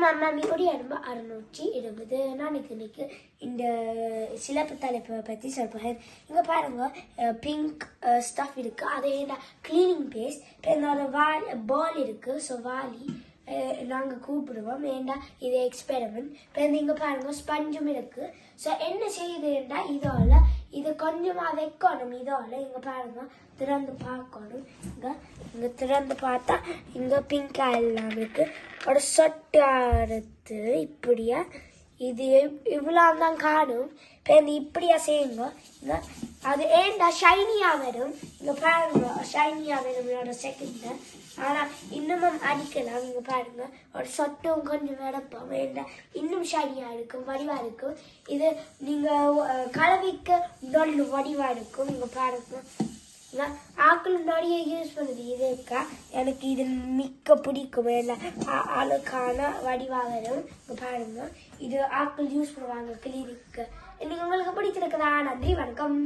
மாமியோடைய அன்பு 620. நான் இன்னைக்கு இந்த சிலப்பு தலைப்பை பற்றி சொல்கிறேன். இங்கே பாருங்க, பிங்க் ஸ்டஃப் இருக்குது. அது என்ன கிளீனிங் பேஸ்ட். இப்போ என்னோட பால் இருக்குது. ஸோ வாலி நாங்கள் கூப்பிடுவோம். ஏண்டா இது எக்ஸ்பெரிமெண்ட். இப்போ இங்கே பாருங்கள், ஸ்பஞ்சும் இருக்குது. ஸோ என்ன செய்யுதுன்னா இதோட இது கொஞ்சமாக வைக்கணும். இதோட இங்கே பாருங்கள், திறந்து பார்க்கணும். இங்கே திறந்து பார்த்தா இங்கே பிங்காக எல்லாம் இருக்குது. ஒரு சொட்டு அறுத்து இப்படியா இது இவ்வளோ தான் காணும். இப்போ இந்த இப்படியா செய்யுங்க. இங்கே அது ஏண்டா ஷைனியாக வரும். இங்கே பாருங்க, ஷைனியாக வரும் என்னோட செகண்டில். ஆனால் இன்னமும் அடிக்கலாம். இங்கே பாருங்க, ஒரு சொட்டும் கொஞ்சம் விடப்போம். ஏண்டா இன்னும் ஷைனியாக இருக்கும், வடிவாக இருக்கும். இது நீங்கள் கலவைக்கு இன்னொன்று வடிவாக இருக்கும். இங்கே பாருங்க, ஆக்கள் நிறைய யூஸ் பண்ணுது. இதுக்கா எனக்கு இது மிக்க பிடிக்கும். ஏன்னா அழுக்கான வடிவாக வரும். இங்கே பாருங்க, இது ஆக்கள் யூஸ் பண்ணுவாங்க கிளினிக்கு. இன்னைக்கு உங்களுக்கு பிடிச்சிருக்குதா? நன்றி, வணக்கம்.